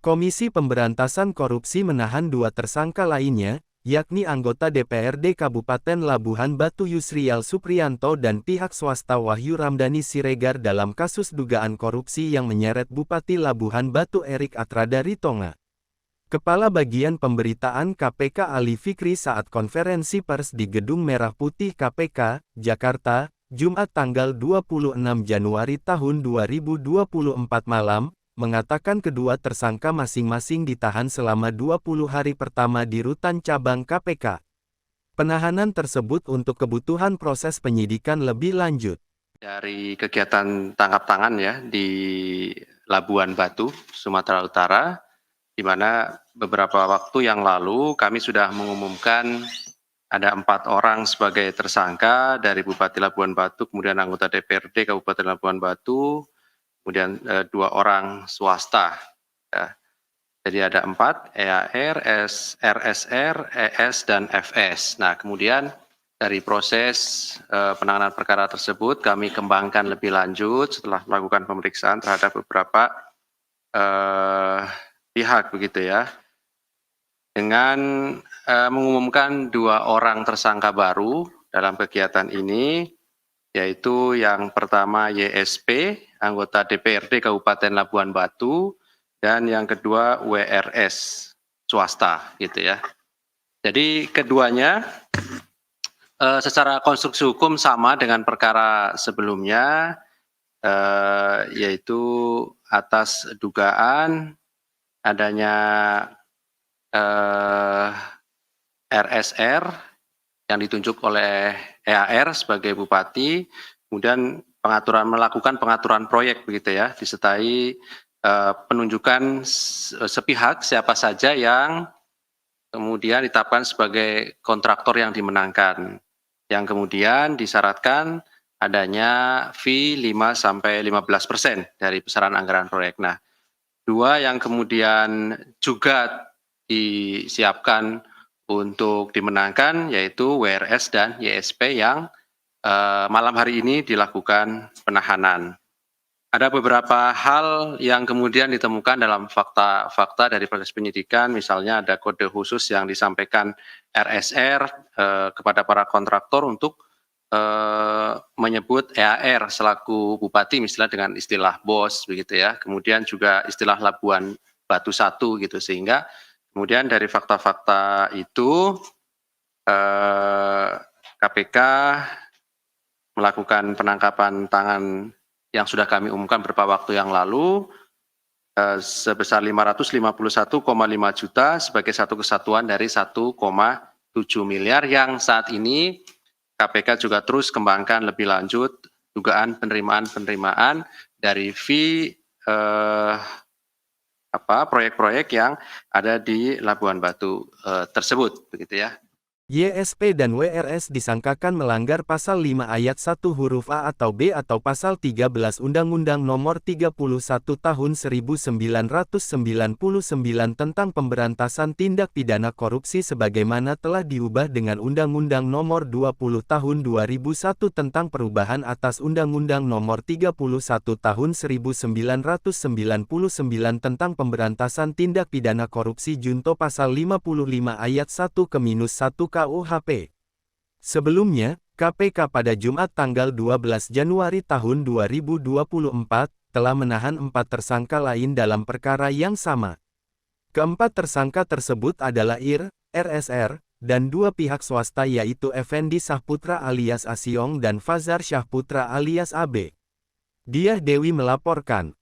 Komisi Pemberantasan Korupsi menahan dua tersangka lainnya, yakni anggota DPRD Kabupaten Labuhan Batu Yusriel Supriyanto dan pihak swasta Wahyu Ramdhani Siregar dalam kasus dugaan korupsi yang menyeret Bupati Labuhan Batu Erik Atradari Tonga. Kepala Bagian Pemberitaan KPK Ali Fikri saat konferensi pers di Gedung Merah Putih KPK, Jakarta, Jumat tanggal 26 Januari tahun 2024 malam, mengatakan kedua tersangka masing-masing ditahan selama 20 hari pertama di Rutan Cabang KPK. Penahanan tersebut untuk kebutuhan proses penyidikan lebih lanjut. Dari kegiatan tangkap tangan ya di Labuan Batu, Sumatera Utara, di mana beberapa waktu yang lalu kami sudah mengumumkan ada 4 orang sebagai tersangka dari Bupati Labuan Batu, kemudian anggota DPRD Kabupaten Labuan Batu, kemudian 2 orang swasta. Ya. Jadi ada 4, EAR, RSR, ES, dan FS. Nah, kemudian dari proses penanganan perkara tersebut kami kembangkan lebih lanjut setelah melakukan pemeriksaan terhadap beberapa pihak begitu ya. Dengan mengumumkan 2 orang tersangka baru dalam kegiatan ini, yaitu yang pertama YSP, anggota DPRD Kabupaten Labuan Batu, dan yang kedua WRS, swasta gitu ya. Jadi keduanya secara konstruksi hukum sama dengan perkara sebelumnya, yaitu atas dugaan adanya RSR yang ditunjuk oleh EAR sebagai bupati, kemudian melakukan pengaturan proyek begitu ya, disertai penunjukan sepihak siapa saja yang kemudian ditetapkan sebagai kontraktor yang dimenangkan, yang kemudian disyaratkan adanya fee 5-15% dari besaran anggaran proyek. Nah, 2 yang kemudian juga disiapkan untuk dimenangkan yaitu WRS dan YSP yang malam hari ini dilakukan penahanan. Ada beberapa hal yang kemudian ditemukan dalam fakta-fakta dari proses penyidikan, misalnya ada kode khusus yang disampaikan RSR kepada para kontraktor untuk menyebut EAR selaku bupati, misalnya dengan istilah bos begitu ya, kemudian juga istilah Labuan Batu 1 gitu, sehingga kemudian dari fakta-fakta itu KPK melakukan penangkapan tangan yang sudah kami umumkan beberapa waktu yang lalu sebesar 551,5 juta sebagai satu kesatuan dari 1,7 miliar yang saat ini KPK juga terus kembangkan lebih lanjut dugaan penerimaan dari fee proyek-proyek yang ada di Labuan Batu tersebut begitu ya. YSP dan WRS disangkakan melanggar Pasal 5 Ayat 1 huruf A atau B atau Pasal 13 Undang-Undang Nomor 31 Tahun 1999 tentang Pemberantasan Tindak Pidana Korupsi sebagaimana telah diubah dengan Undang-Undang Nomor 20 Tahun 2001 tentang perubahan atas Undang-Undang Nomor 31 Tahun 1999 tentang Pemberantasan Tindak Pidana Korupsi junto Pasal 55 Ayat 1-1 KUHP. Sebelumnya, KPK pada Jumat tanggal 12 Januari tahun 2024, telah menahan 4 tersangka lain dalam perkara yang sama. Keempat tersangka tersebut adalah IR, RSR, dan 2 pihak swasta yaitu Effendi Syahputra alias Asyong dan Fazar Syahputra alias AB. Diah Dewi melaporkan.